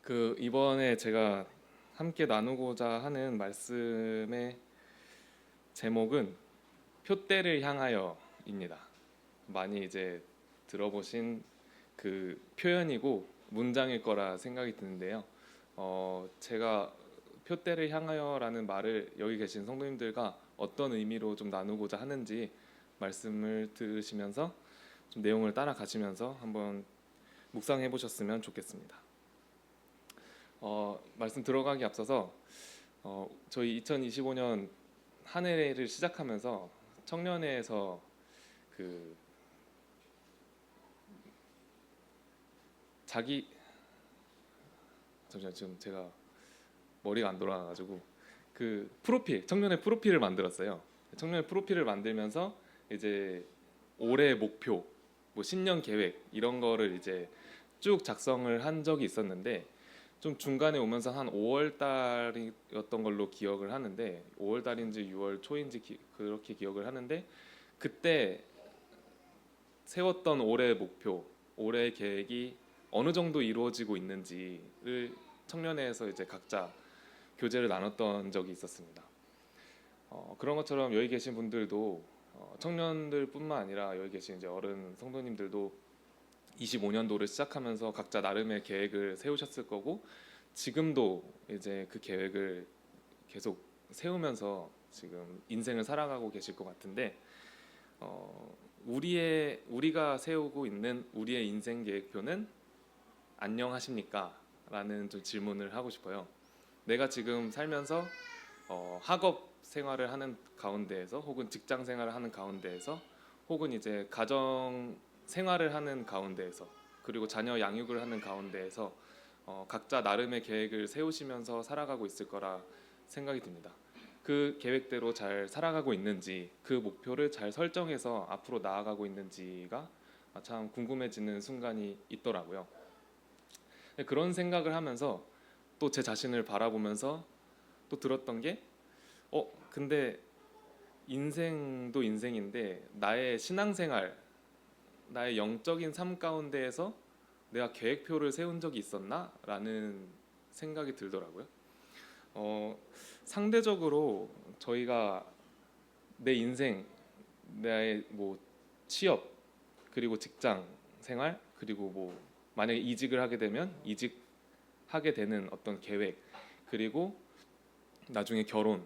이번에 제가 함께 나누고자 하는 말씀의 제목은 표대를 향하여입니다. 많이 이제 들어보신 그 표현이고 문장일 거라 생각이 드는데요. 제가 표대를 향하여라는 말을 여기 계신 성도님들과 어떤 의미로 좀 나누고자 하는지 말씀을 들으시면서 좀 내용을 따라가시면서 한번 묵상해 보셨으면 좋겠습니다. 말씀 들어가기 앞서서 저희 2025년 한 해를 시작하면서 청년회에서 그 자기 잠시만 지금 제가 머리가 안 돌아가가지고 그 프로필 청년회 프로필을 만들었어요. 청년회 프로필을 만들면서 이제 올해 목표, 뭐 신년 계획 이런 거를 이제 쭉 작성을 한 적이 있었는데 좀 중간에 오면서 한 5월 달이었던 걸로 기억을 하는데 5월 달인지 6월 초인지 그렇게 기억을 하는데 그때 세웠던 올해 목표, 올해 계획이 어느 정도 이루어지고 있는지를 청년회에서 이제 각자 교제를 나눴던 적이 있었습니다. 그런 것처럼 여기 계신 분들도 청년들뿐만 아니라 여기 계신 이제 어른 성도님들도 25년도를 시작하면서 각자 나름의 계획을 세우셨을 거고 지금도 이제 그 계획을 계속 세우면서 지금 인생을 살아가고 계실 것 같은데 우리가 세우고 있는 우리의 인생 계획표는 안녕하십니까? 라는 좀 질문을 하고 싶어요. 내가 지금 살면서 학업 생활을 하는 가운데에서 혹은 직장 생활을 하는 가운데에서 혹은 이제 가정 생활을 하는 가운데에서 그리고 자녀 양육을 하는 가운데에서 각자 나름의 계획을 세우시면서 살아가고 있을 거라 생각이 듭니다. 그 계획대로 잘 살아가고 있는지 그 목표를 잘 설정해서 앞으로 나아가고 있는지가 참 궁금해지는 순간이 있더라고요. 그런 생각을 하면서 또 제 자신을 바라보면서 또 들었던 게 근데 인생도 인생인데 나의 신앙생활 나의 영적인 삶 가운데에서 내가 계획표를 세운 적이 있었나? 라는 생각이 들더라고요. 상대적으로 저희가 내 인생, 나의 뭐 취업, 그리고 직장 생활, 그리고 뭐 만약에 이직을 하게 되면 이직하게 되는 어떤 계획, 그리고 나중에 결혼,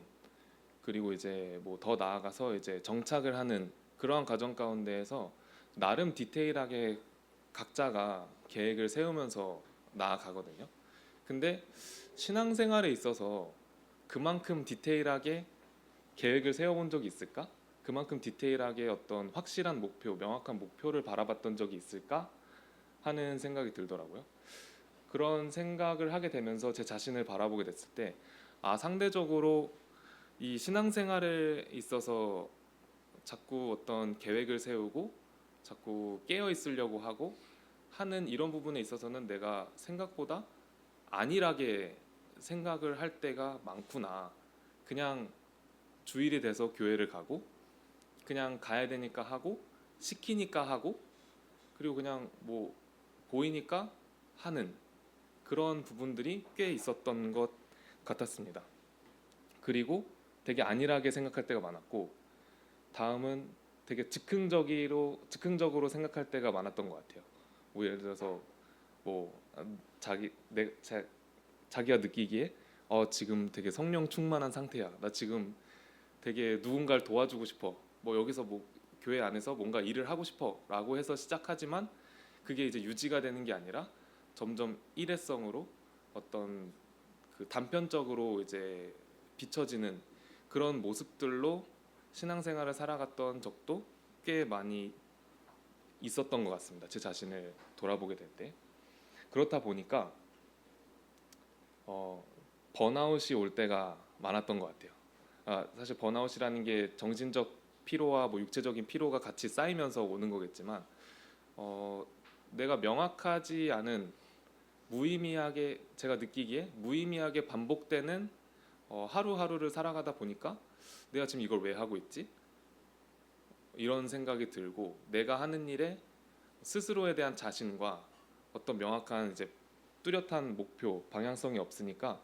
그리고 이제 뭐 더 나아가서 이제 정착을 하는 그러한 과정 가운데에서 나름 디테일하게 각자가 계획을 세우면서 나아가거든요. 근데 신앙생활에 있어서 그만큼 디테일하게 계획을 세워본 적이 있을까? 그만큼 디테일하게 어떤 확실한 목표, 명확한 목표를 바라봤던 적이 있을까? 하는 생각이 들더라고요. 그런 생각을 하게 되면서 제 자신을 바라보게 됐을 때 상대적으로 이 신앙생활에 있어서 자꾸 어떤 계획을 세우고 자꾸 깨어 있으려고 하고 하는 이런 부분에 있어서는 내가 생각보다 안일하게 생각을 할 때가 많구나. 그냥 주일이 돼서 교회를 가고 그냥 가야 되니까 하고 시키니까 하고 그리고 그냥 뭐 보이니까 하는 그런 부분들이 꽤 있었던 것 같았습니다. 그리고 되게 안일하게 생각할 때가 많았고 다음은 되게 즉흥적으로 생각할 때가 많았던 것 같아요. 뭐 예를 들어서 뭐 자기가 느끼기에 지금 되게 성령 충만한 상태야. 나 지금 되게 누군가를 도와주고 싶어. 뭐 여기서 뭐 교회 안에서 뭔가 일을 하고 싶어라고 해서 시작하지만 그게 이제 유지가 되는 게 아니라 점점 일회성으로 어떤 그 단편적으로 이제 비춰지는 그런 모습들로 신앙생활을 살아갔던 적도 꽤 많이 있었던 것 같습니다. 제 자신을 돌아보게 될 때. 그렇다 보니까 번아웃이 올 때가 많았던 것 같아요. 사실 번아웃이라는 게 정신적 피로와 뭐 육체적인 피로가 같이 쌓이면서 오는 거겠지만 내가 명확하지 않은 무의미하게 제가 느끼기에 무의미하게 반복되는 하루하루를 살아가다 보니까 내가 지금 이걸 왜 하고 있지? 이런 생각이 들고 내가 하는 일에 스스로에 대한 자신과 어떤 명확한 이제 뚜렷한 목표, 방향성이 없으니까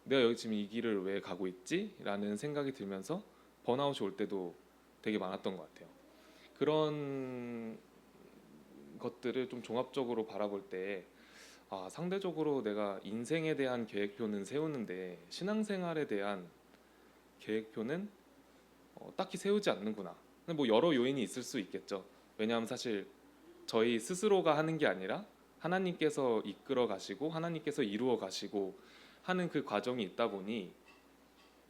내가 여기 지금 이 길을 왜 가고 있지? 라는 생각이 들면서 번아웃이 올 때도 되게 많았던 것 같아요. 그런 것들을 좀 종합적으로 바라볼 때 상대적으로 내가 인생에 대한 계획표는 세우는데 신앙생활에 대한 계획표는 딱히 세우지 않는구나. 근데 뭐 여러 요인이 있을 수 있겠죠. 왜냐하면 사실 저희 스스로가 하는 게 아니라 하나님께서 이끌어 가시고 하나님께서 이루어 가시고 하는 그 과정이 있다 보니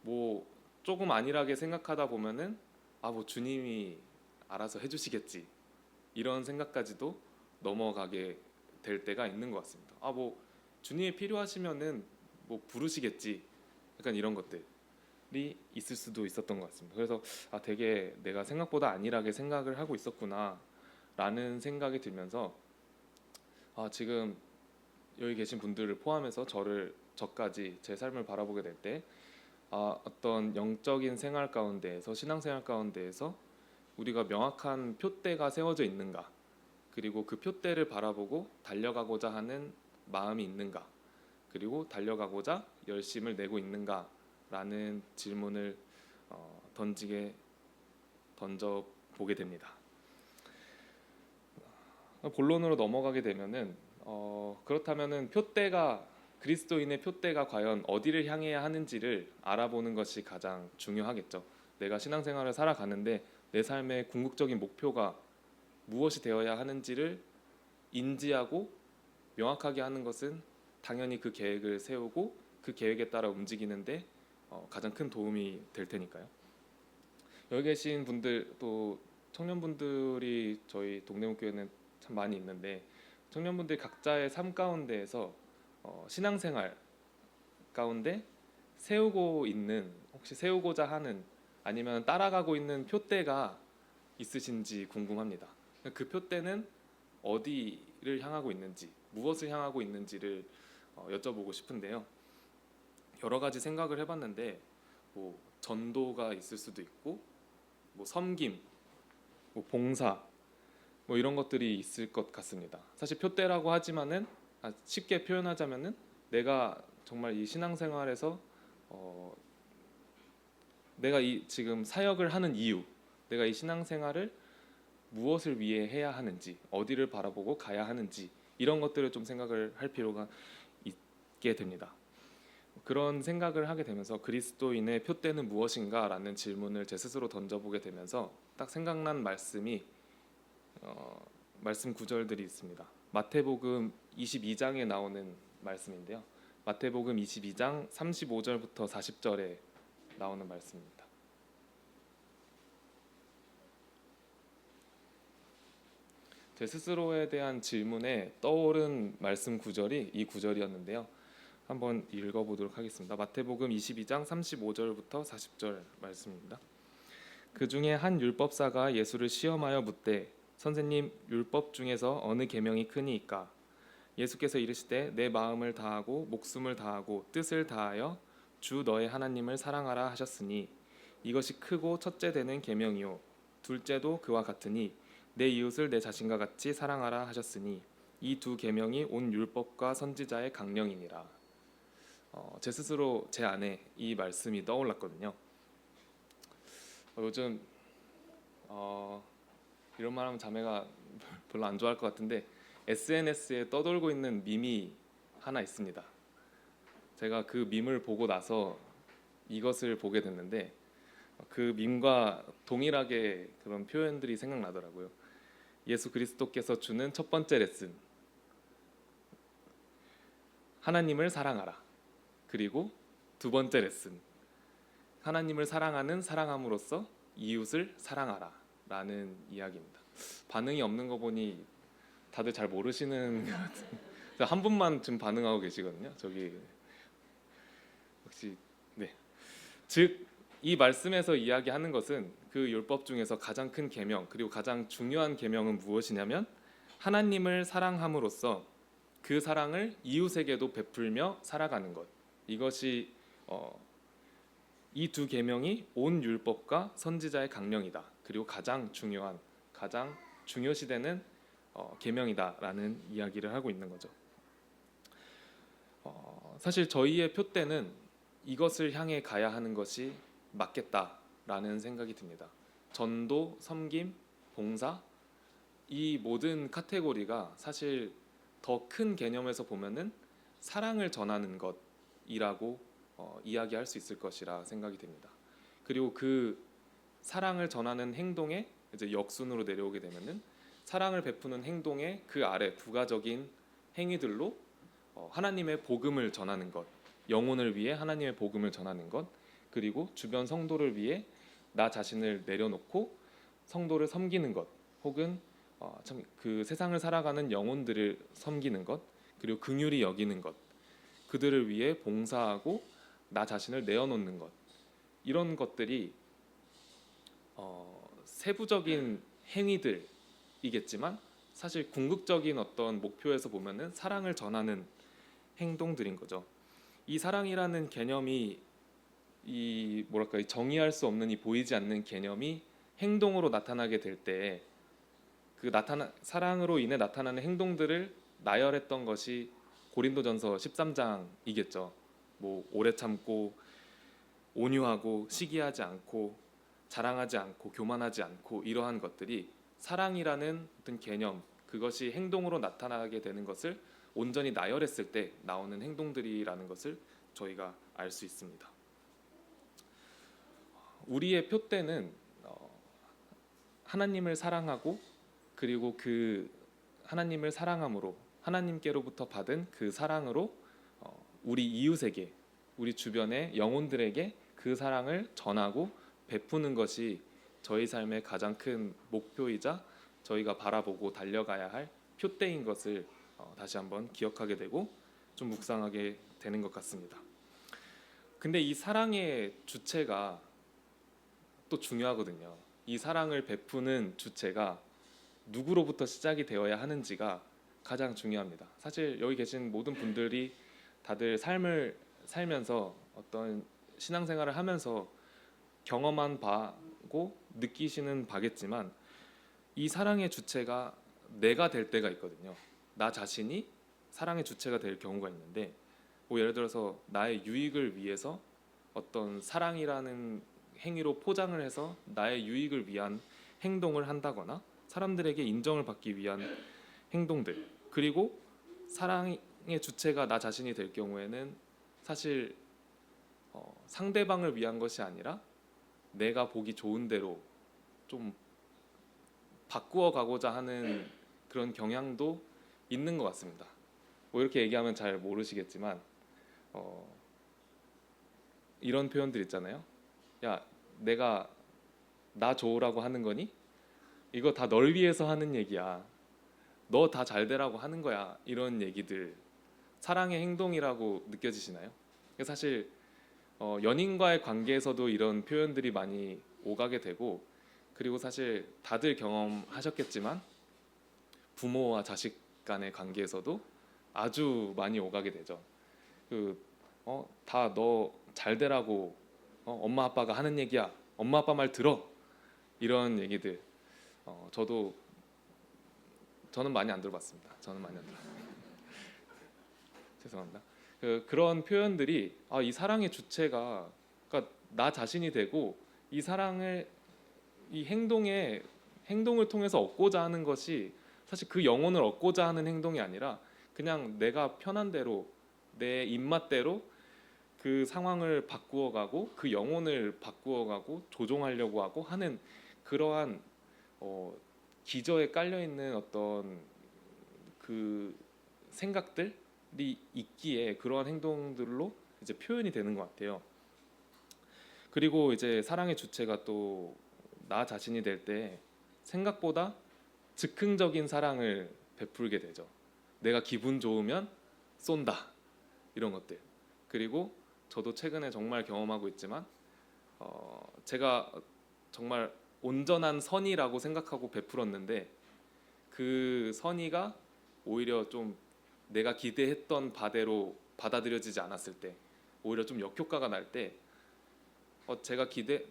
뭐 조금 안일하게 생각하다 보면은 뭐 주님이 알아서 해주시겠지 이런 생각까지도 넘어가게 될 때가 있는 것 같습니다. 뭐 주님이 필요하시면은 뭐 부르시겠지 약간 이런 것들이 있을 수도 있었던 것 같습니다. 그래서 되게 내가 생각보다 안일하게 생각을 하고 있었구나 라는 생각이 들면서 지금 여기 계신 분들을 포함해서 저까지 제 삶을 바라보게 될 때 어떤 영적인 생활 가운데에서 신앙생활 가운데에서 우리가 명확한 표대가 세워져 있는가, 그리고 그 표대를 바라보고 달려가고자 하는 마음이 있는가, 그리고 달려가고자 열심을 내고 있는가라는 질문을 던져 보게 됩니다. 본론으로 넘어가게 되면은 그렇다면은 그리스도인의 표대가 과연 어디를 향해야 하는지를 알아보는 것이 가장 중요하겠죠. 내가 신앙생활을 살아가는데 내 삶의 궁극적인 목표가 무엇이 되어야 하는지를 인지하고 명확하게 하는 것은 당연히 그 계획을 세우고 그 계획에 따라 움직이는데 가장 큰 도움이 될 테니까요. 여기 계신 분들 또 청년분들이 저희 동대문교회는 참 많이 있는데 청년분들 각자의 삶 가운데에서 신앙생활 가운데 혹시 세우고자 하는 아니면 따라가고 있는 표대가 있으신지 궁금합니다. 그 표대는 어디를 향하고 있는지, 무엇을 향하고 있는지를 여쭤보고 싶은데요. 여러 가지 생각을 해봤는데 뭐 전도가 있을 수도 있고 뭐 섬김, 뭐 봉사, 뭐 이런 것들이 있을 것 같습니다. 사실 표대라고 하지만은 쉽게 표현하자면은 내가 정말 이 신앙생활에서 내가 이 지금 사역을 하는 이유, 내가 이 신앙생활을 무엇을 위해 해야 하는지, 어디를 바라보고 가야 하는지 이런 것들을 좀 생각을 할 필요가 있게 됩니다. 그런 생각을 하게 되면서 그리스도인의 표대는 무엇인가라는 질문을 제 스스로 던져보게 되면서 딱 생각난 말씀 구절들이 있습니다. 마태복음 22장에 나오는 말씀인데요. 마태복음 22장 35절부터 40절에 나오는 말씀입니다. 제 스스로에 대한 질문에 떠오른 말씀 구절이 이 구절이었는데요. 한번 읽어보도록 하겠습니다. 마태복음 22장 35절부터 40절 말씀입니다. 그 중에 한 율법사가 예수를 시험하여 묻되 선생님, 율법 중에서 어느 계명이 크니이까? 예수께서 이르시되 내 마음을 다하고 목숨을 다하고 뜻을 다하여 주 너의 하나님을 사랑하라 하셨으니 이것이 크고 첫째 되는 계명이요 둘째도 그와 같으니 내 이웃을 내 자신과 같이 사랑하라 하셨으니 이 두 계명이 온 율법과 선지자의 강령이니라. 제 스스로 제 안에 이 말씀이 떠올랐거든요. 요즘 이런 말하면 자매가 별로 안 좋아할 것 같은데 SNS에 떠돌고 있는 밈이 하나 있습니다. 제가 그 밈을 보고 나서 이것을 보게 됐는데 그 밈과 동일하게 그런 표현들이 생각나더라고요. 예수 그리스도께서 주는 첫 번째 레슨, 하나님을 사랑하라. 그리고 두 번째 레슨, 하나님을 사랑함으로써 이웃을 사랑하라 라는 이야기입니다. 반응이 없는 거 보니 다들 잘 모르시는 것 같은데 한 분만 지금 반응하고 계시거든요. 저기 혹시 네. 즉 이 말씀에서 이야기하는 것은 그 율법 중에서 가장 큰 계명 그리고 가장 중요한 계명은 무엇이냐면 하나님을 사랑함으로써 그 사랑을 이웃에게도 베풀며 살아가는 것. 이것이 이 두 계명이 온 율법과 선지자의 강령이다. 그리고 가장 중요시되는 계명이다라는 이야기를 하고 있는 거죠. 사실 저희의 표대는 이것을 향해 가야 하는 것이 맞겠다라는 생각이 듭니다. 전도, 섬김, 봉사, 이 모든 카테고리가 사실 더 큰 개념에서 보면은 사랑을 전하는 것이라고 이야기할 수 있을 것이라 생각이 됩니다. 그리고 그 사랑을 전하는 행동에 이제 역순으로 내려오게 되면은 사랑을 베푸는 행동의 그 아래 부가적인 행위들로 하나님의 복음을 전하는 것, 영혼을 위해 하나님의 복음을 전하는 것, 그리고 주변 성도를 위해 나 자신을 내려놓고 성도를 섬기는 것, 혹은 참 그 세상을 살아가는 영혼들을 섬기는 것, 그리고 긍휼히 여기는 것, 그들을 위해 봉사하고 나 자신을 내어놓는 것, 이런 것들이 세부적인 행위들이겠지만 사실 궁극적인 어떤 목표에서 보면은 사랑을 전하는 행동들인 거죠. 이 사랑이라는 개념이 이 뭐랄까 이 정의할 수 없는 이 보이지 않는 개념이 행동으로 나타나게 될 때 그 사랑으로 인해 나타나는 행동들을 나열했던 것이 고린도전서 13장이겠죠. 뭐 오래 참고 온유하고 시기하지 않고 자랑하지 않고 교만하지 않고 이러한 것들이 사랑이라는 어떤 개념, 그것이 행동으로 나타나게 되는 것을 온전히 나열했을 때 나오는 행동들이라는 것을 저희가 알 수 있습니다. 우리의 표대는 하나님을 사랑하고 그리고 그 하나님을 사랑함으로 하나님께로부터 받은 그 사랑으로 우리 이웃에게, 우리 주변의 영혼들에게 그 사랑을 전하고 베푸는 것이 저희 삶의 가장 큰 목표이자 저희가 바라보고 달려가야 할 표대인 것을 다시 한번 기억하게 되고 좀 묵상하게 되는 것 같습니다. 근데 이 사랑의 주체가 또 중요하거든요. 이 사랑을 베푸는 주체가 누구로부터 시작이 되어야 하는지가 가장 중요합니다. 사실 여기 계신 모든 분들이 다들 삶을 살면서 어떤 신앙생활을 하면서 경험한 바고 느끼시는 바겠지만 이 사랑의 주체가 내가 될 때가 있거든요. 나 자신이 사랑의 주체가 될 경우가 있는데 뭐 예를 들어서 나의 유익을 위해서 어떤 사랑이라는 행위로 포장을 해서 나의 유익을 위한 행동을 한다거나 사람들에게 인정을 받기 위한 행동들, 그리고 사랑의 주체가 나 자신이 될 경우에는 사실 상대방을 위한 것이 아니라 내가 보기 좋은 대로 좀 바꾸어 가고자 하는 그런 경향도 있는 것 같습니다. 뭐 이렇게 얘기하면 잘 모르시겠지만 이런 표현들 있잖아요. 야, 내가 나 좋으라고 하는 거니? 이거 다 널 위해서 하는 얘기야. 너 다 잘 되라고 하는 거야. 이런 얘기들 사랑의 행동이라고 느껴지시나요? 사실 연인과의 관계에서도 이런 표현들이 많이 오가게 되고, 그리고 사실 다들 경험하셨겠지만 부모와 자식 간의 관계에서도 아주 많이 오가게 되죠. 다 너 잘 되라고 엄마 아빠가 하는 얘기야. 엄마 아빠 말 들어. 이런 얘기들 저는 많이 안 들어봤습니다. 저는 많이 안 들어봤습니다. 죄송합니다. 그런 표현들이 이 사랑의 주체가 그러니까 나 자신이 되고 이 사랑을 이 행동을 통해서 얻고자 하는 것이 사실 그 영혼을 얻고자 하는 행동이 아니라 그냥 내가 편한 대로 내 입맛대로 그 상황을 바꾸어가고 그 영혼을 바꾸어가고 조종하려고 하고 하는 그러한 기저에 깔려 있는 어떤 그 생각들이 있기에 그러한 행동들로 이제 표현이 되는 것 같아요. 그리고 이제 사랑의 주체가 또 나 자신이 될 때 생각보다 즉흥적인 사랑을 베풀게 되죠. 내가 기분 좋으면 쏜다 이런 것들. 그리고 저도 최근에 정말 경험하고 있지만 제가 정말 온전한 선의라고 생각하고 베풀었는데 그 선의가 오히려 좀 내가 기대했던 바대로 받아들여지지 않았을 때, 오히려 좀 역효과가 날 때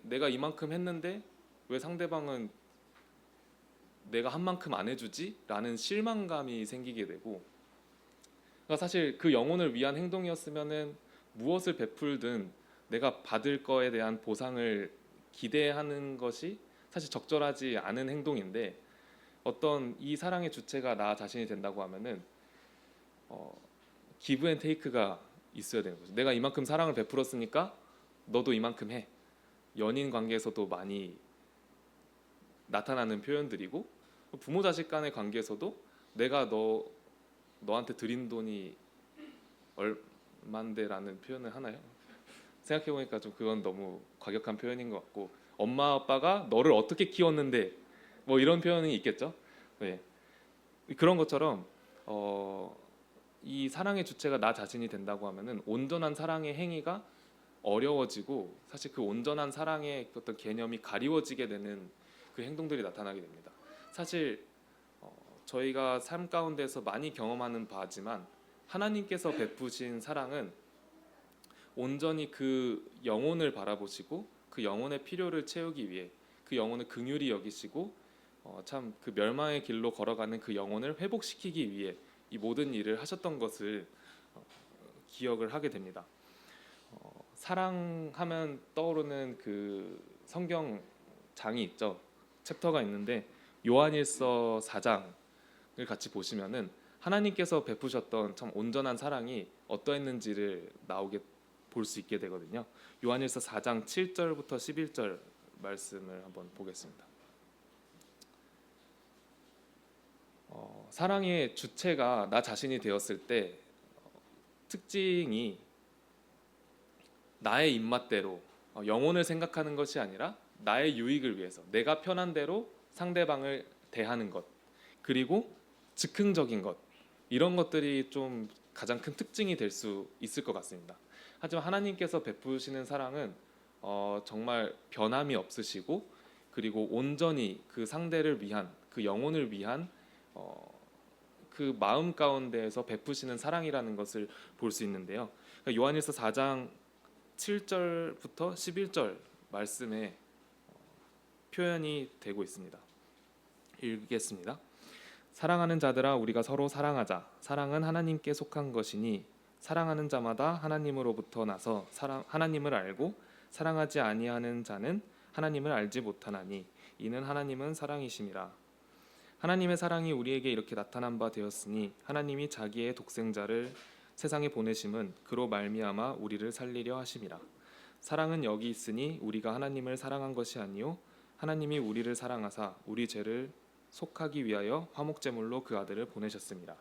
내가 이만큼 했는데 왜 상대방은 내가 한 만큼 안 해주지? 라는 실망감이 생기게 되고 그러니까 사실 그 영혼을 위한 행동이었으면은 무엇을 베풀든 내가 받을 거에 대한 보상을 기대하는 것이 사실 적절하지 않은 행동인데, 어떤 이 사랑의 주체가 나 자신이 된다고 하면은 기브 앤 테이크가 있어야 되는 거죠. 내가 이만큼 사랑을 베풀었으니까 너도 이만큼 해. 연인 관계에서도 많이 나타나는 표현들이고, 부모 자식 간의 관계에서도 내가 너한테 드린 돈이 얼만데라는 표현을 하나요? 생각해 보니까 좀 그건 너무 과격한 표현인 것 같고, 엄마 아빠가 너를 어떻게 키웠는데 뭐 이런 표현이 있겠죠. 네. 그런 것처럼 이 사랑의 주체가 나 자신이 된다고 하면은 온전한 사랑의 행위가 어려워지고, 사실 그 온전한 사랑의 어떤 개념이 가리워지게 되는 그 행동들이 나타나게 됩니다. 사실 저희가 삶 가운데서 많이 경험하는 바지만, 하나님께서 베푸신 사랑은 온전히 그 영혼을 바라보시고 그 영혼의 필요를 채우기 위해 그 영혼을 긍휼히 여기시고 참 그 멸망의 길로 걸어가는 그 영혼을 회복시키기 위해 이 모든 일을 하셨던 것을 기억을 하게 됩니다. 사랑하면 떠오르는 그 성경 장이 있죠. 챕터가 있는데 요한일서 4장을 같이 보시면은 하나님께서 베푸셨던 참 온전한 사랑이 어떠했는지를 나오게 볼 수 있게 되거든요. 요한일서 4장 7절부터 11절 말씀을 한번 보겠습니다. 사랑의 주체가 나 자신이 되었을 때 특징이 나의 입맛대로 영혼을 생각하는 것이 아니라 나의 유익을 위해서 내가 편한 대로 상대방을 대하는 것, 그리고 즉흥적인 것, 이런 것들이 좀 가장 큰 특징이 될 수 있을 것 같습니다. 하지만 하나님께서 베푸시는 사랑은 정말 변함이 없으시고, 그리고 온전히 그 상대를 위한, 그 영혼을 위한 그 마음 가운데에서 베푸시는 사랑이라는 것을 볼 수 있는데요. 그러니까 요한일서 4장 7절부터 11절 말씀에 표현이 되고 있습니다. 읽겠습니다. 사랑하는 자들아, 우리가 서로 사랑하자. 사랑은 하나님께 속한 것이니 사랑하는 자마다 하나님으로부터 나서 하나님을 알고, 사랑하지 아니하는 자는 하나님을 알지 못하나니 이는 하나님은 사랑이심이라. 하나님의 사랑이 우리에게 이렇게 나타난 바 되었으니 하나님이 자기의 독생자를 세상에 보내심은 그로 말미암아 우리를 살리려 하심이라. 사랑은 여기 있으니 우리가 하나님을 사랑한 것이 아니요 하나님이 우리를 사랑하사 우리 죄를 속하기 위하여 화목제물로 그 아들을 보내셨습니다.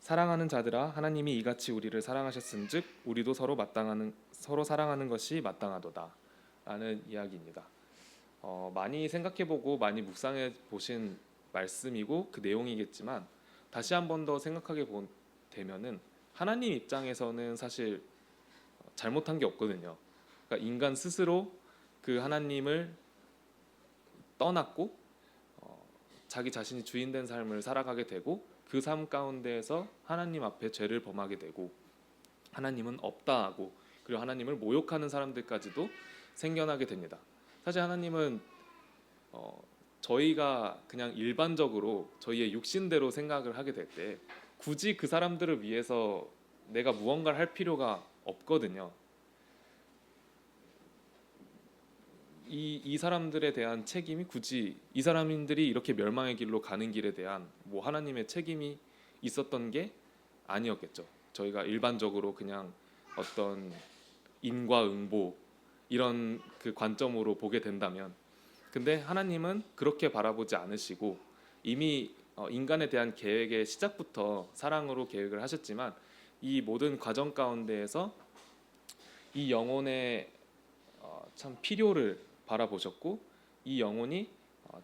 사랑하는 자들아, 하나님이 이같이 우리를 사랑하셨은즉 우리도 서로 사랑하는 것이 마땅하도다 라는 이야기입니다. 많이 생각해보고 많이 묵상해 보신 말씀이고 그 내용이겠지만, 다시 한 번 더 생각하게 되면은 하나님 입장에서는 사실 잘못한 게 없거든요. 그러니까 인간 스스로 그 하나님을 떠났고 자기 자신이 주인된 삶을 살아가게 되고, 그 삶 가운데에서 하나님 앞에 죄를 범하게 되고, 하나님은 없다 하고, 그리고 하나님을 모욕하는 사람들까지도 생겨나게 됩니다. 사실 하나님은 저희가 그냥 일반적으로 저희의 육신대로 생각을 하게 될 때 굳이 그 사람들을 위해서 내가 무언가를 할 필요가 없거든요. 이 사람들에 대한 책임이 굳이 이 사람들이 이렇게 멸망의 길로 가는 길에 대한 뭐 하나님의 책임이 있었던 게 아니었겠죠. 저희가 일반적으로 그냥 어떤 인과응보 이런 그 관점으로 보게 된다면, 근데 하나님은 그렇게 바라보지 않으시고 이미 인간에 대한 계획의 시작부터 사랑으로 계획을 하셨지만, 이 모든 과정 가운데에서 이 영혼의 참 필요를 바라보셨고, 이 영혼이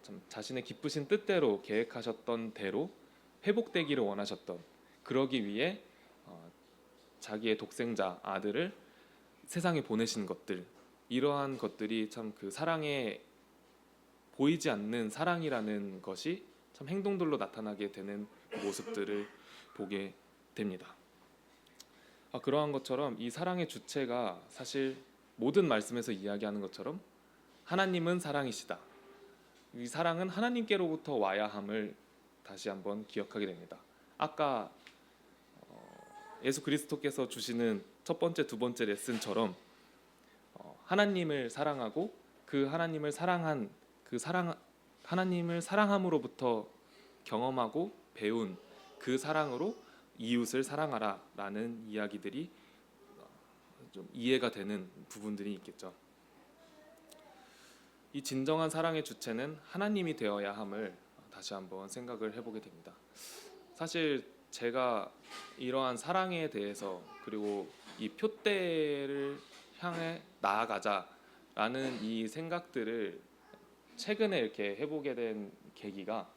참 자신의 기쁘신 뜻대로 계획하셨던 대로 회복되기를 원하셨던, 그러기 위해 자기의 독생자 아들을 세상에 보내신 것들, 이러한 것들이 참 그 사랑에 보이지 않는 사랑이라는 것이 참 행동들로 나타나게 되는 모습들을 보게 됩니다. 그러한 것처럼 이 사랑의 주체가 사실 모든 말씀에서 이야기하는 것처럼 하나님은 사랑이시다. 이 사랑은 하나님께로부터 와야 함을 다시 한번 기억하게 됩니다. 아까 예수 그리스도께서 주시는 첫 번째, 두 번째 레슨처럼 하나님을 사랑하고 그 하나님을 사랑한 그 사랑 하나님을 사랑함으로부터 경험하고 배운 그 사랑으로 이웃을 사랑하라라는 이야기들이 좀 이해가 되는 부분들이 있겠죠. 이 진정한 사랑의 주체는 하나님이 되어야 함을 다시 한번 생각을 해보게 됩니다. 사실 제가 이러한 사랑에 대해서 그리고 이 표대를 향해 나아가자라는 이 생각들을 최근에 이렇게 해보게 된 계기가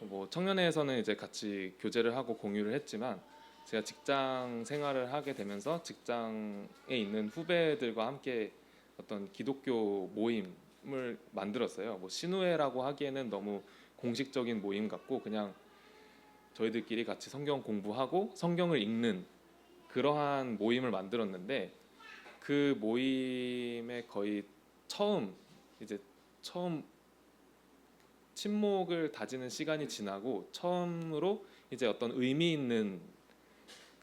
뭐 청년회에서는 이제 같이 교제를 하고 공유를 했지만 제가 직장 생활을 하게 되면서 직장에 있는 후배들과 함께 어떤 기독교 모임을 만들었어요. 뭐 신우회라고 하기에는 너무 공식적인 모임 같고 그냥 저희들끼리 같이 성경 공부하고 성경을 읽는 그러한 모임을 만들었는데 그 모임에 거의 처음 처음 침묵을 다지는 시간이 지나고 처음으로 이제 어떤 의미 있는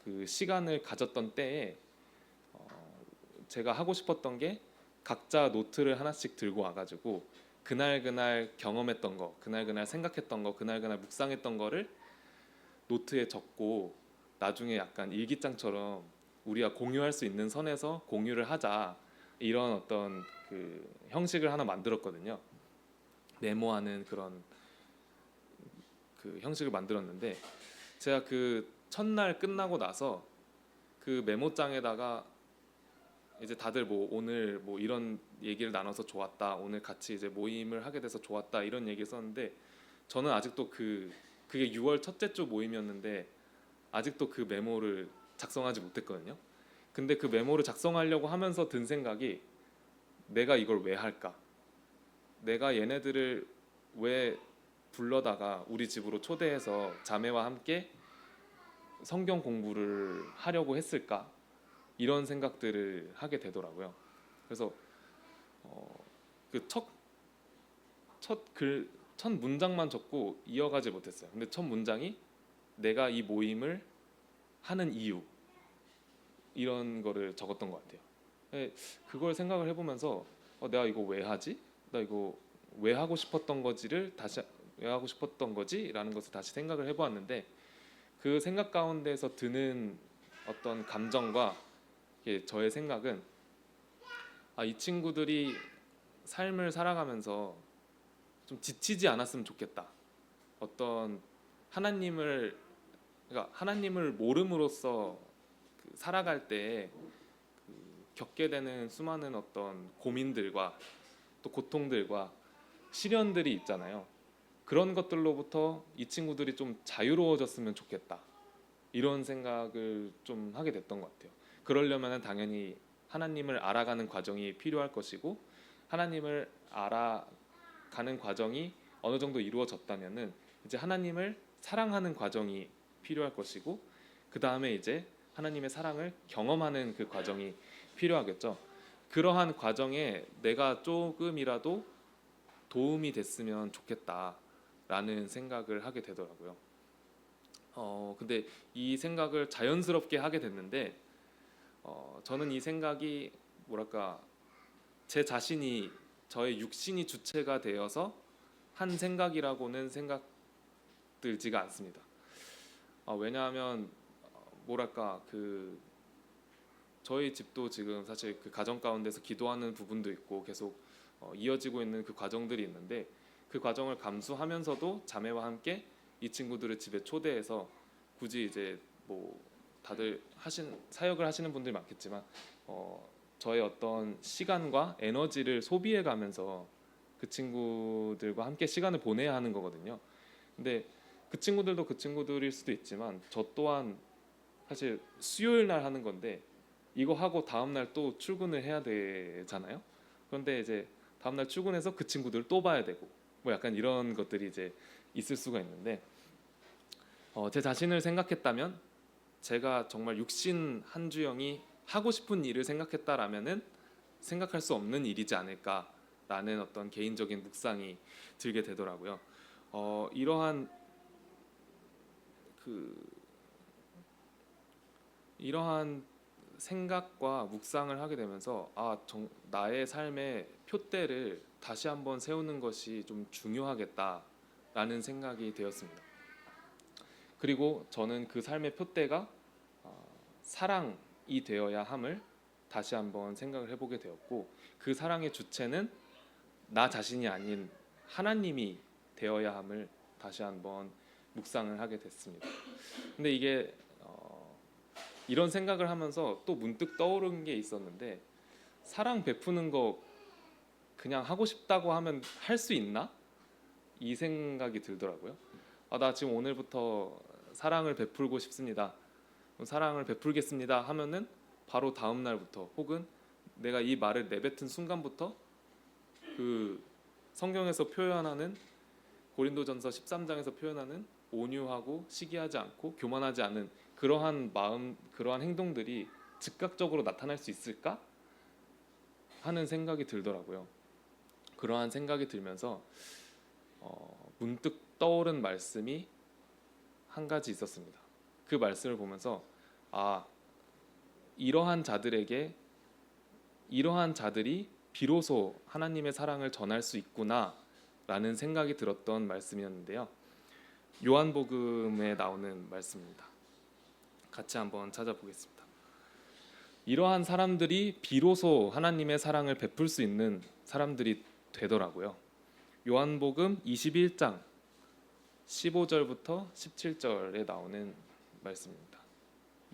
그 시간을 가졌던 때에 제가 하고 싶었던 게 각자 노트를 하나씩 들고 와가지고 그날 경험했던 거, 그날 생각했던 거, 그날 묵상했던 거를 노트에 적고 나중에 약간 일기장처럼 우리가 공유할 수 있는 선에서 공유를 하자 이런 어떤 그 형식을 하나 만들었거든요. 메모하는 그런 그 형식을 만들었는데 제가 그 첫날 끝나고 나서 그 메모장에다가 이제 다들 뭐 오늘 뭐 이런 얘기를 나눠서 좋았다, 오늘 같이 이제 모임을 하게 돼서 좋았다 이런 얘기를 썼는데 저는 아직도 그게 6월 첫째 주 모임이었는데 아직도 그 메모를 작성하지 못했거든요. 근데 그 메모를 작성하려고 하면서 든 생각이 내가 이걸 왜 할까? 내가 얘네들을 왜 불러다가 우리 집으로 초대해서 자매와 함께 성경 공부를 하려고 했을까? 이런 생각들을 하게 되더라고요. 그래서 첫 문장만 적고 이어가지 못했어요. 근데 첫 문장이 내가 이 모임을 하는 이유 이런 거를 적었던 것 같아요. 그걸 생각을 해보면서 내가 이거 왜 하지? 나 이거 왜 하고 싶었던 거지를 다시 왜 하고 싶었던 거지라는 것을 다시 생각을 해보았는데 그 생각 가운데서 드는 어떤 감정과 저의 생각은 이 친구들이 삶을 살아가면서 좀 지치지 않았으면 좋겠다. 어떤 하나님을 그러니까 하나님을 모름으로써 살아갈 때 겪게 되는 수많은 어떤 고민들과 또 고통들과 시련들이 있잖아요. 그런 것들로부터 이 친구들이 좀 자유로워졌으면 좋겠다. 이런 생각을 좀 하게 됐던 것 같아요. 그러려면 당연히 하나님을 알아가는 과정이 필요할 것이고 하나님을 알아가는 과정이 어느 정도 이루어졌다면은 이제 하나님을 사랑하는 과정이 필요할 것이고 그 다음에 이제 하나님의 사랑을 경험하는 그 과정이 필요하겠죠. 그러한 과정에 내가 조금이라도 도움이 됐으면 좋겠다라는 생각을 하게 되더라고요. 근데 이 생각을 자연스럽게 하게 됐는데 저는 이 생각이 뭐랄까 제 자신이 저의 육신이 주체가 되어서 한 생각이라고는 생각 들지가 않습니다. 왜냐하면 뭐랄까 저희 집도 지금 사실 그 가정 가운데서 기도하는 부분도 있고 계속 이어지고 있는 그 과정들이 있는데 그 과정을 감수하면서도 자매와 함께 이 친구들을 집에 초대해서 굳이 이제 뭐 다들 사역을 하시는 분들이 많겠지만 저의 어떤 시간과 에너지를 소비해 가면서 그 친구들과 함께 시간을 보내야 하는 거거든요. 근데 그 친구들도 그 친구들일 수도 있지만 저 또한 사실 수요일 날 하는 건데 이거 하고 다음 날 또 출근을 해야 되잖아요. 그런데 이제 다음 날 출근해서 그 친구들을 또 봐야 되고 뭐 약간 이런 것들이 이제 있을 수가 있는데 제 자신을 생각했다면 제가 정말 육신 한 주영이 하고 싶은 일을 생각했다라면은 생각할 수 없는 일이지 않을까라는 어떤 개인적인 묵상이 들게 되더라고요. 이러한 그 이러한 생각과 묵상을 하게 되면서 나의 삶의 표대를 다시 한번 세우는 것이 좀 중요하겠다라는 생각이 되었습니다. 그리고 저는 그 삶의 표대가 사랑이 되어야 함을 다시 한번 생각을 해보게 되었고, 그 사랑의 주체는 나 자신이 아닌 하나님이 되어야 함을 다시 한번 묵상을 하게 됐습니다. 근데 이게 이런 생각을 하면서 또 문득 떠오른 게 있었는데, 사랑 베푸는 거 그냥 하고 싶다고 하면 할 수 있나? 이 생각이 들더라고요. 나 지금 오늘부터 사랑을 베풀고 싶습니다. 사랑을 베풀겠습니다 하면은 바로 다음 날부터, 혹은 내가 이 말을 내뱉은 순간부터 그 성경에서 표현하는, 고린도전서 13장에서 표현하는 온유하고 시기하지 않고 교만하지 않은 그러한 마음, 그러한 행동들이 즉각적으로 나타날 수 있을까 하는 생각이 들더라고요. 그러한 생각이 들면서 문득 떠오른 말씀이 한 가지 있었습니다. 그 말씀을 보면서 이러한 자들이 비로소 하나님의 사랑을 전할 수 있구나라는 생각이 들었던 말씀이었는데요. 요한복음에 나오는 말씀입니다. 같이 한번 찾아보겠습니다. 이러한 사람들이 비로소 하나님의 사랑을 베풀 수 있는 사람들이 되더라고요. 요한복음 21장 15절부터 17절에 나오는 말씀입니다.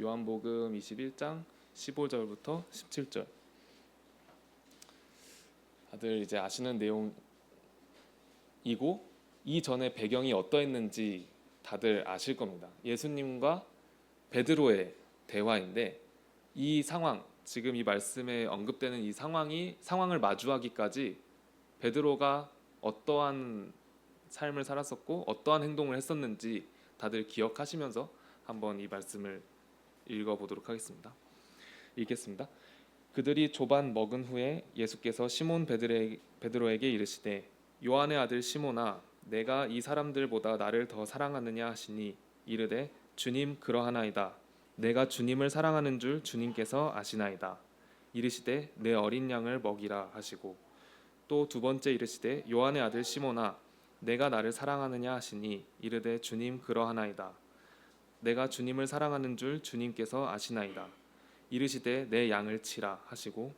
요한복음 21장 15절부터 17절. 다들 이제 아시는 내용이고, 이전의 배경이 어떠했는지 다들 아실 겁니다. 예수님과 베드로의 대화인데, 이 상황, 지금 이 말씀에 언급되는 이 상황을 마주하기까지 베드로가 어떠한 삶을 살았었고 어떠한 행동을 했었는지 다들 기억하시면서 한번 이 말씀을 읽어보도록 하겠습니다. 읽겠습니다. 그들이 조반 먹은 후에 예수께서 시몬 베드로에게 이르시되, 요한의 아들 시몬아, 내가 이 사람들보다 나를 더 사랑하느냐 하시니, 이르되 주님, 그러하나이다. 내가 주님을 사랑하는 줄 주님께서 아시나이다. 이르시되 내 어린 양을 먹이라 하시고, 또 두 번째 이르시되, 요한의 아들 시몬아, 내가 나를 사랑하느냐 하시니, 이르되 주님, 그러하나이다. 내가 주님을 사랑하는 줄 주님께서 아시나이다. 이르시되 내 양을 치라 하시고,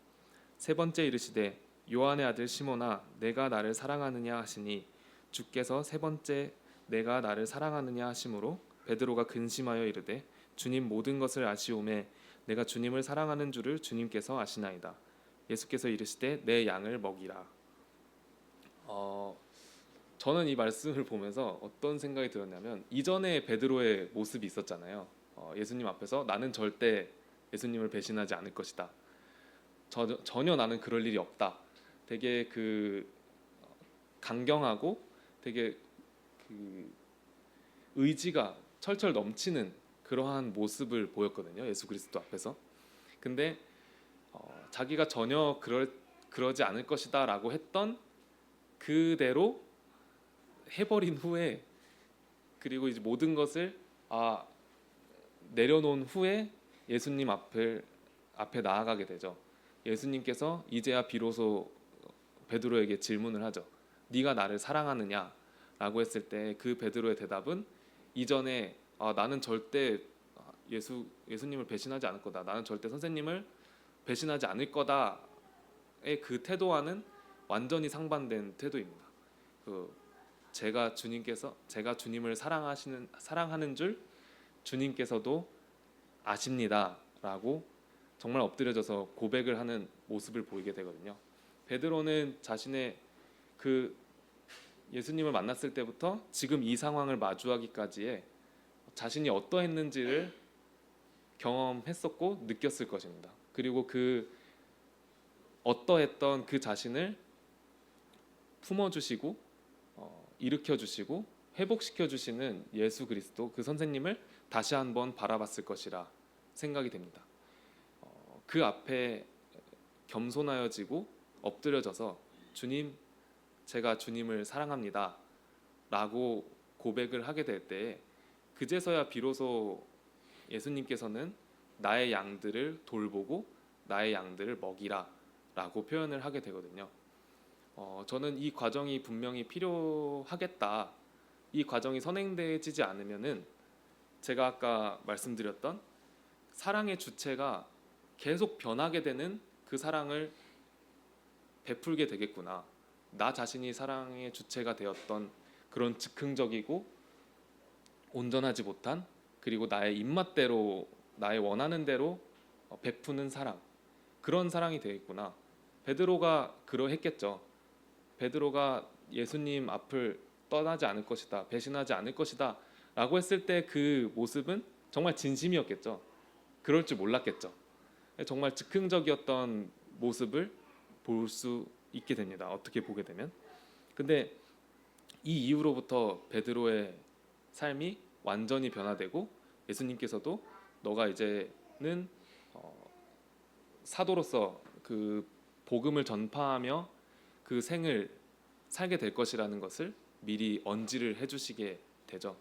세 번째 이르시되, 요한의 아들 시몬아, 내가 나를 사랑하느냐 하시니, 주께서 세 번째 내가 나를 사랑하느냐 하심으로 베드로가 근심하여 이르되, 주님, 모든 것을 아시오매 내가 주님을 사랑하는 줄을 주님께서 아시나이다. 예수께서 이르시되 내 양을 먹이라. 저는 이 말씀을 보면서 어떤 생각이 들었냐면, 이전에 베드로의 모습이 있었잖아요. 예수님 앞에서 나는 절대 예수님을 배신하지 않을 것이다. 전혀 나는 그럴 일이 없다. 되게 강경하고 되게 의지가 철철 넘치는 그러한 모습을 보였거든요. 예수 그리스도 앞에서. 근데 자기가 전혀 그러지 않을 것이다라고 했던 그대로 해버린 후에, 그리고 이제 모든 것을 내려놓은 후에 예수님 앞에 나아가게 되죠. 예수님께서 이제야 비로소 베드로에게 질문을 하죠. 네가 나를 사랑하느냐라고 했을 때 그 베드로의 대답은, 이전에 나는 절대 예수님을 배신하지 않을 거다. 나는 절대 선생님을 배신하지 않을 거다의 그 태도와는 완전히 상반된 태도입니다. 제가 주님을 사랑하는 줄 주님께서도 아십니다라고 정말 엎드려져서 고백을 하는 모습을 보이게 되거든요. 베드로는 자신의 예수님을 만났을 때부터 지금 이 상황을 마주하기까지의 자신이 어떠했는지를 경험했었고 느꼈을 것입니다. 그리고 어떠했던 그 자신을 품어주시고 일으켜주시고 회복시켜주시는 예수 그리스도, 그 선생님을 다시 한번 바라봤을 것이라 생각이 됩니다. 그 앞에 겸손하여지고 엎드려져서, 주님, 제가 주님을 사랑합니다 라고 고백을 하게 될 때에, 그제서야 비로소 예수님께서는 나의 양들을 돌보고 나의 양들을 먹이라라고 표현을 하게 되거든요. 저는 이 과정이 분명히 필요하겠다. 이 과정이 선행되지 않으면은 제가 아까 말씀드렸던 사랑의 주체가 계속 변하게 되는 그 사랑을 베풀게 되겠구나. 나 자신이 사랑의 주체가 되었던 그런 즉흥적이고 온전하지 못한, 그리고 나의 입맛대로 나의 원하는 대로 베푸는 사랑, 그런 사랑이 되겠구나. 베드로가 그러했겠죠. 베드로가 예수님 앞을 떠나지 않을 것이다, 배신하지 않을 것이다 라고 했을 때 그 모습은 정말 진심이었겠죠. 그럴 줄 몰랐겠죠. 정말 즉흥적이었던 모습을 볼 수 있게 됩니다. 어떻게 보게 되면. 근데 이 이후로부터 베드로의 삶이 완전히 변화되고, 예수님께서도 너가 이제는 사도로서 그 복음을 전파하며 그 생을 살게 될 것이라는 것을 미리 언지를 해주시게 되죠.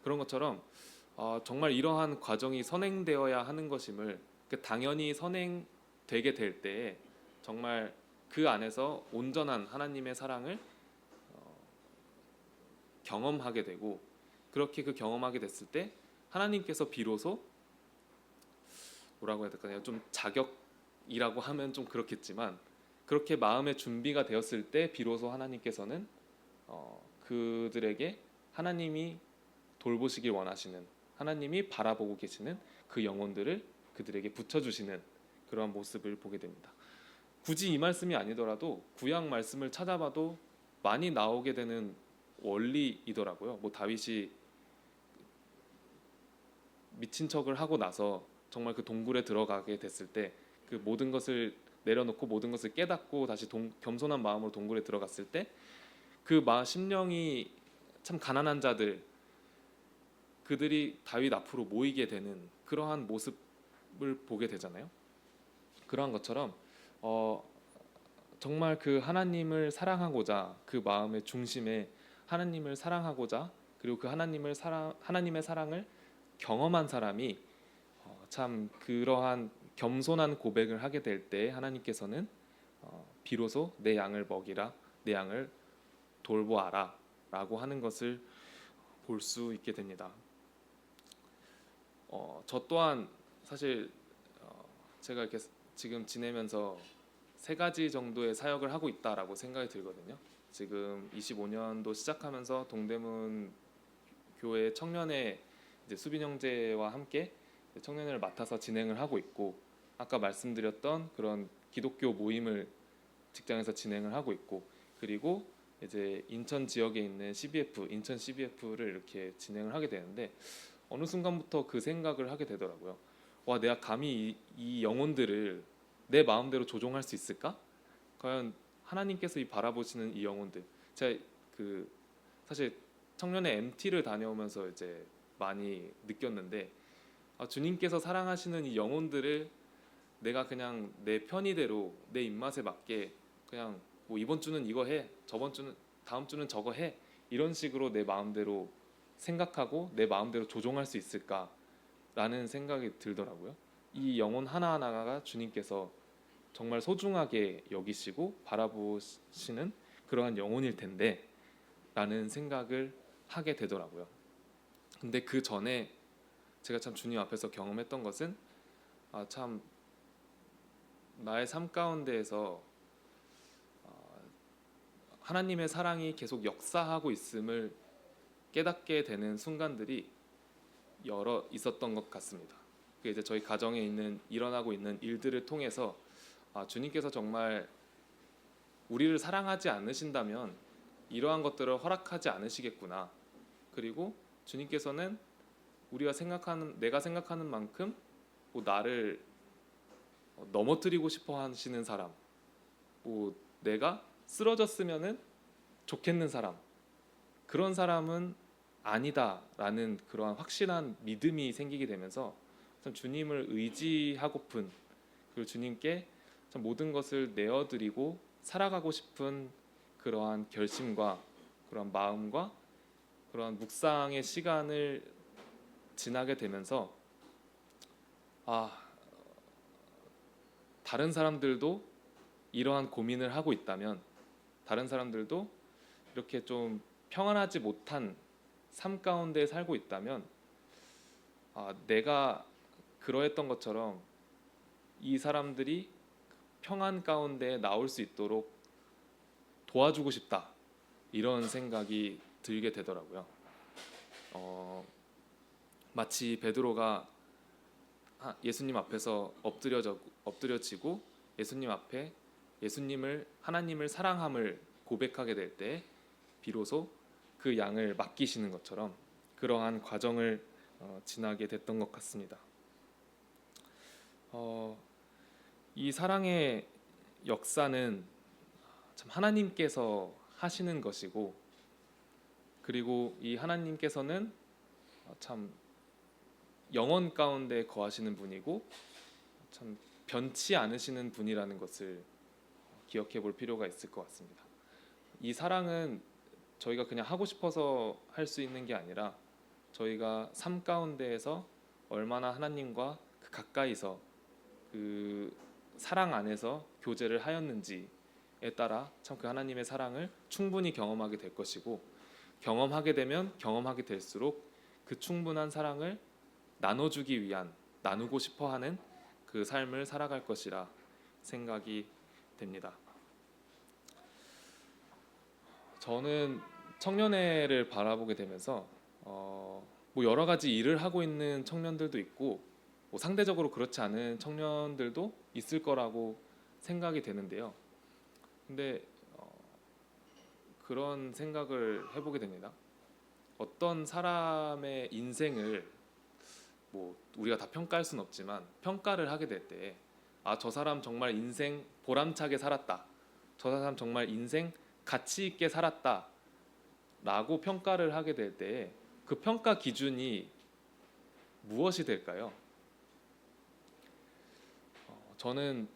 그런 것처럼 정말 이러한 과정이 선행되어야 하는 것임을, 당연히 선행되게 될 때에 정말 그 안에서 온전한 하나님의 사랑을 경험하게 되고, 그렇게 그 경험하게 됐을 때 하나님께서 비로소 뭐라고 해야 될까요? 좀 자격이라고 하면 좀 그렇겠지만, 그렇게 마음의 준비가 되었을 때 비로소 하나님께서는 그들에게 하나님이 돌보시길 원하시는, 하나님이 바라보고 계시는 그 영혼들을 그들에게 붙여주시는 그러한 모습을 보게 됩니다. 굳이 이 말씀이 아니더라도 구약 말씀을 찾아봐도 많이 나오게 되는 원리이더라고요. 뭐 다윗이 미친 척을 하고 나서 정말 그 동굴에 들어가게 됐을 때 그 모든 것을 내려놓고 모든 것을 깨닫고 다시 겸손한 마음으로 동굴에 들어갔을 때 그 심령이 참 가난한 자들, 그들이 다윗 앞으로 모이게 되는 그러한 모습을 보게 되잖아요. 그러한 것처럼 정말 그 하나님을 사랑하고자, 그 마음의 중심에 하나님을 사랑하고자, 그리고 그 하나님의 사랑을 경험한 사람이 참 그러한 겸손한 고백을 하게 될 때 하나님께서는 비로소 내 양을 먹이라, 내 양을 돌보아라 라고 하는 것을 볼 수 있게 됩니다. 저 또한 사실 제가 이렇게 지금 지내면서 3가지 정도의 사역을 하고 있다라고 생각이 들거든요. 지금 25년도 시작하면서 동대문 교회 청년회 이제 수빈 형제와 함께 청년회를 맡아서 진행을 하고 있고, 아까 말씀드렸던 그런 기독교 모임을 직장에서 진행을 하고 있고, 그리고 이제 인천 지역에 있는 CBF, 인천 CBF를 이렇게 진행을 하게 되는데, 어느 순간부터 그 생각을 하게 되더라고요. 와, 내가 감히 이 영혼들을 내 마음대로 조종할 수 있을까? 과연 하나님께서 바라보시는 이 영혼들, 제가 그 사실 청년의 MT를 다녀오면서 이제 많이 느꼈는데, 주님께서 사랑하시는 이 영혼들을 내가 그냥 내 편의대로 내 입맛에 맞게 그냥 뭐 이번 주는 이거 해, 저번 주는 다음 주는 저거 해, 이런 식으로 내 마음대로 생각하고 내 마음대로 조종할 수 있을까라는 생각이 들더라고요. 이 영혼 하나하나가 주님께서 정말 소중하게 여기시고 바라보시는 그러한 영혼일 텐데 라는 생각을 하게 되더라고요. 근데 그 전에 제가 참 주님 앞에서 경험했던 것은 참 나의 삶 가운데에서 하나님의 사랑이 계속 역사하고 있음을 깨닫게 되는 순간들이 여러 있었던 것 같습니다. 이제 저희 가정에 일어나고 있는 일들을 통해서 주님께서 정말 우리를 사랑하지 않으신다면 이러한 것들을 허락하지 않으시겠구나. 그리고 주님께서는 내가 생각하는 만큼 뭐 나를 넘어뜨리고 싶어 하시는 사람, 뭐 내가 쓰러졌으면은 좋겠는 사람, 그런 사람은 아니다라는 그러한 확실한 믿음이 생기게 되면서 참 주님을 의지하고픈, 그리고 주님께 참 모든 것을 내어드리고 살아가고 싶은 그러한 결심과 그러한 마음과 그러한 묵상의 시간을 지나게 되면서 다른 사람들도 이러한 고민을 하고 있다면, 다른 사람들도 이렇게 좀 평안하지 못한 삶 가운데 살고 있다면, 내가 그러했던 것처럼 이 사람들이 평안 가운데 나올 수 있도록 도와주고 싶다, 이런 생각이 들게 되더라고요. 마치 베드로가 예수님 앞에서 엎드려지고 예수님 앞에 하나님을 사랑함을 고백하게 될 때 비로소 그 양을 맡기시는 것처럼 그러한 과정을 지나게 됐던 것 같습니다. 이 사랑의 역사는 참 하나님께서 하시는 것이고, 그리고 이 하나님께서는 참 영원 가운데 거하시는 분이고 참 변치 않으시는 분이라는 것을 기억해 볼 필요가 있을 것 같습니다. 이 사랑은 저희가 그냥 하고 싶어서 할 수 있는 게 아니라 저희가 삶 가운데에서 얼마나 하나님과 그 가까이서 그 사랑 안에서 교제를 하였는지에 따라 참 그 하나님의 사랑을 충분히 경험하게 될 것이고, 경험하게 되면 경험하게 될수록 그 충분한 사랑을 나눠주기 위한, 나누고 싶어하는 그 삶을 살아갈 것이라 생각이 됩니다. 저는 청년회를 바라보게 되면서 뭐 여러 가지 일을 하고 있는 청년들도 있고 뭐 상대적으로 그렇지 않은 청년들도 있을 거라고 생각이 되는데요. 근데 그런 생각을 해보게 됩니다. 어떤 사람의 인생을 뭐 우리가 다 평가할 수는 없지만 평가를 하게 될 때, 저 사람 정말 인생 보람차게 살았다, 저 사람 정말 인생 가치 있게 살았다 라고 평가를 하게 될 때 그 평가 기준이 무엇이 될까요? 저는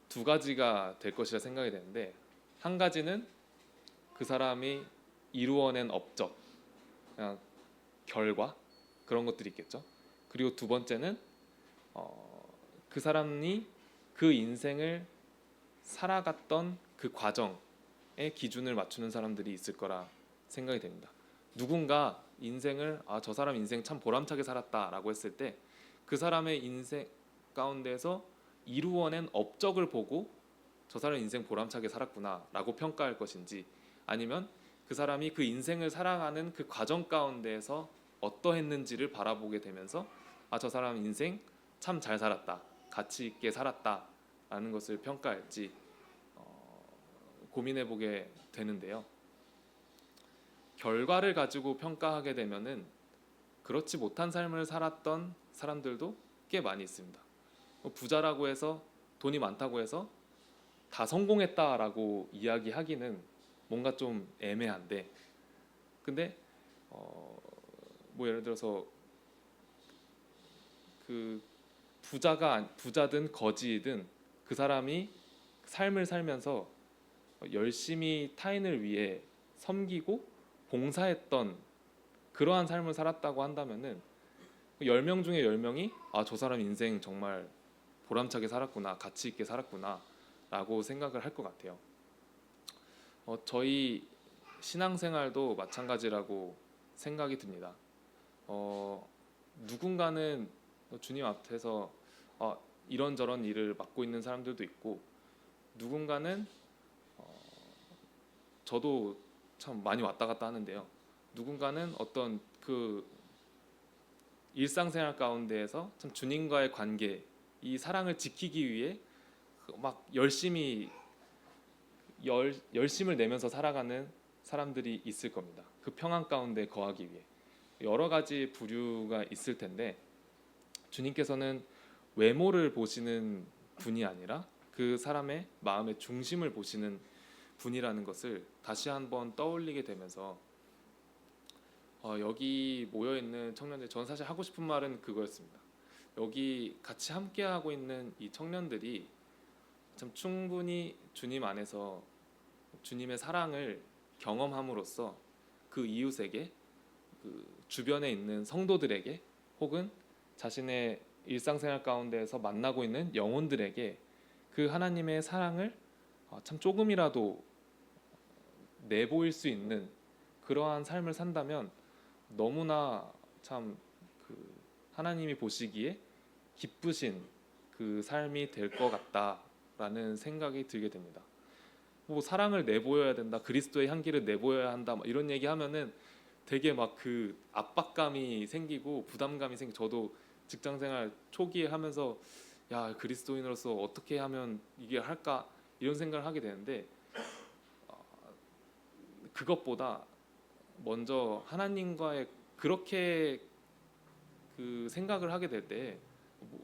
두 가지가 될 것이라 생각이 되는데, 한 가지는 그 사람이 이루어낸 업적, 그냥 결과, 그런 것들이 있겠죠. 그리고 두 번째는 그 사람이 그 인생을 살아갔던 그 과정에 기준을 맞추는 사람들이 있을 거라 생각이 됩니다. 누군가 인생을 저 사람 인생 참 보람차게 살았다라고 했을 때 그 사람의 인생 가운데서 이루어낸 업적을 보고 저 사람 인생 보람차게 살았구나라고 평가할 것인지, 아니면 그 사람이 그 인생을 살아가는 그 과정 가운데에서 어떠했는지를 바라보게 되면서 저 사람 인생 참 잘 살았다, 가치 있게 살았다라는 것을 평가할지 고민해 보게 되는데요. 결과를 가지고 평가하게 되면은 그렇지 못한 삶을 살았던 사람들도 꽤 많이 있습니다. 부자라고 해서, 돈이 많다고 해서 다 성공했다라고 이야기하기는 뭔가 좀 애매한데, 근데 뭐 예를 들어서 그 부자든 거지든 그 사람이 삶을 살면서 열심히 타인을 위해 섬기고 봉사했던 그러한 삶을 살았다고 한다면은 10명 중에 10명이 저 사람 인생 정말 보람차게 살았구나, 가치 있게 살았구나 라고 생각을 할 것 같아요. 저희 신앙생활도 마찬가지라고 생각이 듭니다. 누군가는 주님 앞에서 이런저런 일을 맡고 있는 사람들도 있고, 누군가는 저도 참 많이 왔다 갔다 하는데요. 누군가는 어떤 그 일상생활 가운데에서 참 주님과의 관계, 이 사랑을 지키기 위해 막 열심히 열심을 내면서 살아가는 사람들이 있을 겁니다. 그 평안 가운데 거하기 위해 여러 가지 부류가 있을 텐데, 주님께서는 외모를 보시는 분이 아니라 그 사람의 마음의 중심을 보시는 분이라는 것을 다시 한번 떠올리게 되면서 여기 모여 있는 청년들, 저는 사실 하고 싶은 말은 그거였습니다. 여기 같이 함께하고 있는 이 청년들이 참 충분히 주님 안에서 주님의 사랑을 경험함으로써 그 이웃에게, 그 주변에 있는 성도들에게, 혹은 자신의 일상생활 가운데에서 만나고 있는 영혼들에게 그 하나님의 사랑을 참 조금이라도 내보일 수 있는 그러한 삶을 산다면 너무나 참 그 하나님이 보시기에 기쁘신 그 삶이 될 것 같다라는 생각이 들게 됩니다. 뭐 사랑을 내보여야 된다, 그리스도의 향기를 내보여야 한다, 막 이런 얘기하면은 되게 막 그 압박감이 생기고 부담감이 생기. 저도 직장생활 초기에 하면서 야 그리스도인으로서 어떻게 하면 이게 할까 이런 생각을 하게 되는데 그것보다 먼저 하나님과의 그렇게 그 생각을 하게 될 때 뭐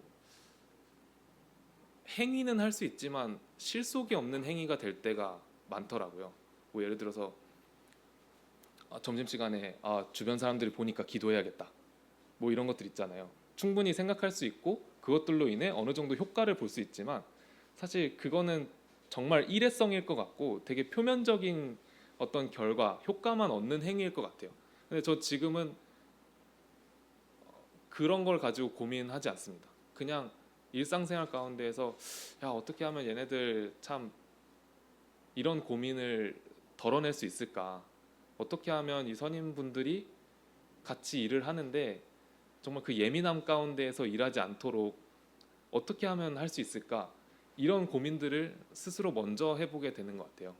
행위는 할 수 있지만 실속이 없는 행위가 될 때가 많더라고요. 뭐 예를 들어서 점심시간에 주변 사람들이 보니까 기도해야겠다. 뭐 이런 것들 있잖아요. 충분히 생각할 수 있고 그것들로 인해 어느 정도 효과를 볼 수 있지만 사실 그거는 정말 일회성일 것 같고 되게 표면적인 어떤 결과, 효과만 얻는 행위일 것 같아요. 근데 저 지금은 그런 걸 가지고 고민하지 않습니다. 그냥 일상생활 가운데에서 야 어떻게 하면 얘네들 참 이런 고민을 덜어낼 수 있을까? 어떻게 하면 이 선임분들이 같이 일을 하는데 정말 그 예민함 가운데에서 일하지 않도록 어떻게 하면 할 수 있을까? 이런 고민들을 스스로 먼저 해보게 되는 것 같아요.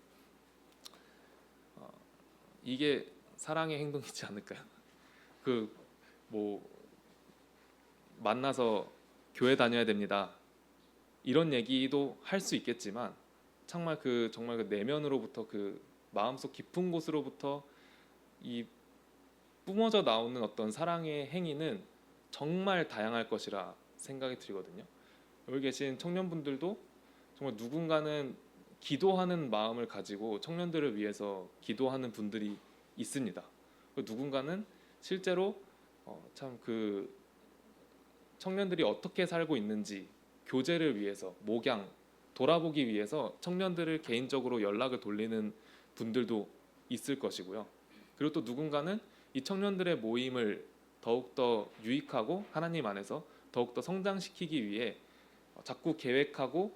이게 사랑의 행동이지 않을까요? 그 뭐 만나서 교회 다녀야 됩니다. 이런 얘기도 할 수 있겠지만 정말 그 내면으로부터 그 마음속 깊은 곳으로부터 이 뿜어져 나오는 어떤 사랑의 행위는 정말 다양할 것이라 생각이 들거든요. 여기 계신 청년분들도 정말 누군가는 기도하는 마음을 가지고 청년들을 위해서 기도하는 분들이 있습니다. 누군가는 실제로 참 그 청년들이 어떻게 살고 있는지 교제를 위해서 목양 돌아보기 위해서 청년들을 개인적으로 연락을 돌리는 분들도 있을 것이고요. 그리고 또 누군가는 이 청년들의 모임을 더욱더 유익하고 하나님 안에서 더욱더 성장시키기 위해 자꾸 계획하고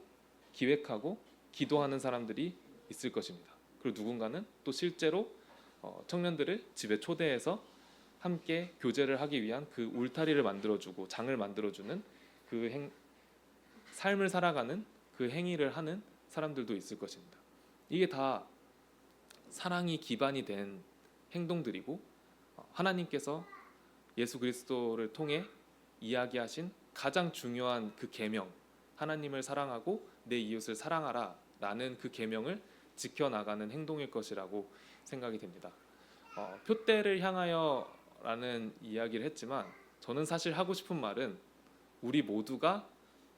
기획하고 기도하는 사람들이 있을 것입니다. 그리고 누군가는 또 실제로 청년들을 집에 초대해서 함께 교제를 하기 위한 그 울타리를 만들어주고 장을 만들어주는 그 삶을 살아가는 그 행위를 하는 사람들도 있을 것입니다. 이게 다 사랑이 기반이 된 행동들이고 하나님께서 예수 그리스도를 통해 이야기하신 가장 중요한 그 계명, 하나님을 사랑하고 내 이웃을 사랑하라 라는 그 계명을 지켜나가는 행동일 것이라고 생각이 됩니다. 표대를 향하여 라는 이야기를 했지만 저는 사실 하고 싶은 말은 우리 모두가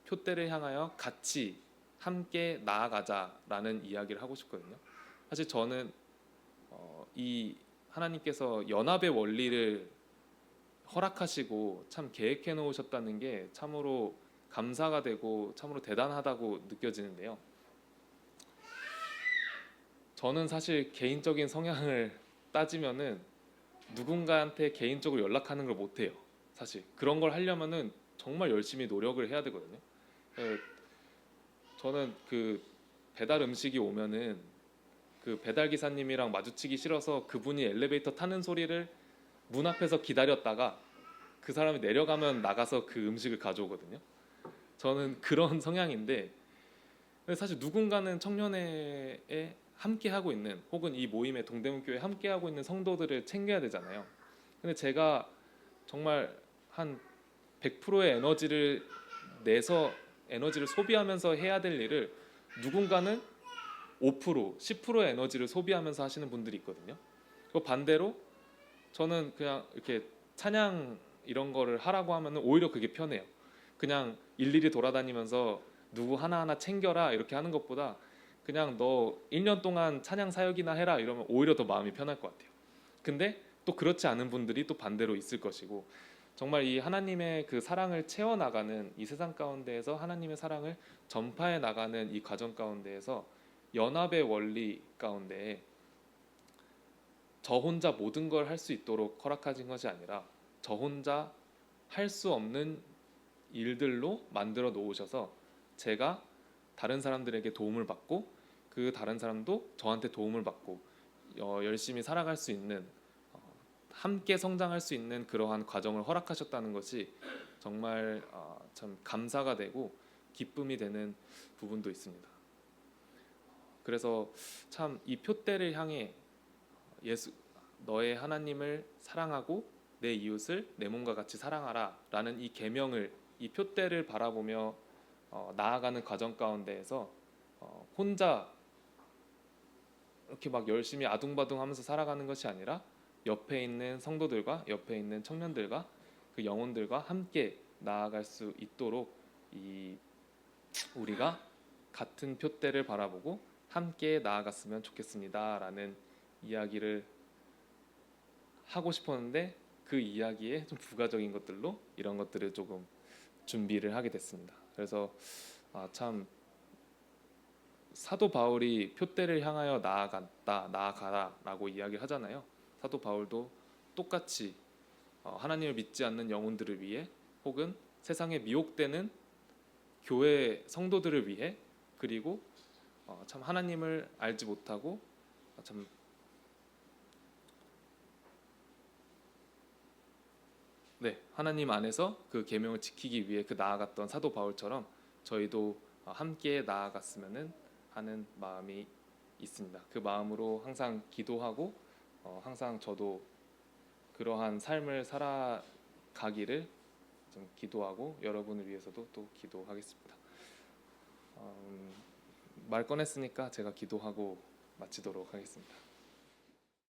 표대를 향하여 같이 함께 나아가자라는 이야기를 하고 싶거든요. 사실 저는 이 하나님께서 연합의 원리를 허락하시고 참 계획해 놓으셨다는 게 참으로 감사가 되고 참으로 대단하다고 느껴지는데요. 저는 사실 개인적인 성향을 따지면은 누군가한테 개인적으로 연락하는 걸 못해요. 사실 그런 걸 하려면은 정말 열심히 노력을 해야 되거든요. 저는 그 배달 음식이 오면은 그 배달 기사님이랑 마주치기 싫어서 그분이 엘리베이터 타는 소리를 문 앞에서 기다렸다가 그 사람이 내려가면 나가서 그 음식을 가져오거든요. 저는 그런 성향인데 사실 누군가는 청년회에 함께 하고 있는 혹은 이 모임에 동대문교회 함께 하고 있는 성도들을 챙겨야 되잖아요. 근데 제가 정말 한 100%의 에너지를 내서 에너지를 소비하면서 해야 될 일을 누군가는 5%, 10%의 에너지를 소비하면서 하시는 분들이 있거든요. 그 반대로 저는 그냥 이렇게 찬양 이런 거를 하라고 하면은 오히려 그게 편해요. 그냥 일일이 돌아다니면서 누구 하나하나 챙겨라 이렇게 하는 것보다 그냥 너 1년 동안 찬양 사역이나 해라 이러면 오히려 더 마음이 편할 것 같아요. 근데 또 그렇지 않은 분들이 또 반대로 있을 것이고 정말 이 하나님의 그 사랑을 채워나가는 이 세상 가운데에서 하나님의 사랑을 전파해 나가는 이 과정 가운데에서 연합의 원리 가운데 저 혼자 모든 걸 할 수 있도록 허락하신 것이 아니라 저 혼자 할 수 없는 일들로 만들어 놓으셔서 제가 다른 사람들에게 도움을 받고 그 다른 사람도 저한테 도움을 받고 열심히 살아갈 수 있는 함께 성장할 수 있는 그러한 과정을 허락하셨다는 것이 정말 참 감사가 되고 기쁨이 되는 부분도 있습니다. 그래서 참 이 표대를 향해 예수 너의 하나님을 사랑하고 내 이웃을 내 몸과 같이 사랑하라라는 이 계명을 이 표대를 바라보며 나아가는 과정 가운데에서 혼자 이렇게 막 열심히 아둥바둥하면서 살아가는 것이 아니라 옆에 있는 성도들과 옆에 있는 청년들과 그 영혼들과 함께 나아갈 수 있도록 우리가 같은 표대를 바라보고 함께 나아갔으면 좋겠습니다라는 이야기를 하고 싶었는데 그 이야기에 좀 부가적인 것들로 이런 것들을 조금 준비를 하게 됐습니다. 그래서 참 사도 바울이 표대를 향하여 나아가라라고 이야기를 하잖아요. 사도 바울도 똑같이 하나님을 믿지 않는 영혼들을 위해 혹은 세상에 미혹되는 교회 성도들을 위해 그리고 참 하나님을 알지 못하고 참 하나님 안에서 그 계명을 지키기 위해 그 나아갔던 사도 바울처럼 저희도 함께 나아갔으면 하는 마음이 있습니다. 그 마음으로 항상 기도하고 항상 저도 그러한 삶을 살아가기를 좀 기도하고 여러분을 위해서도 또 기도하겠습니다. 말 꺼냈으니까 제가 기도하고 마치도록 하겠습니다.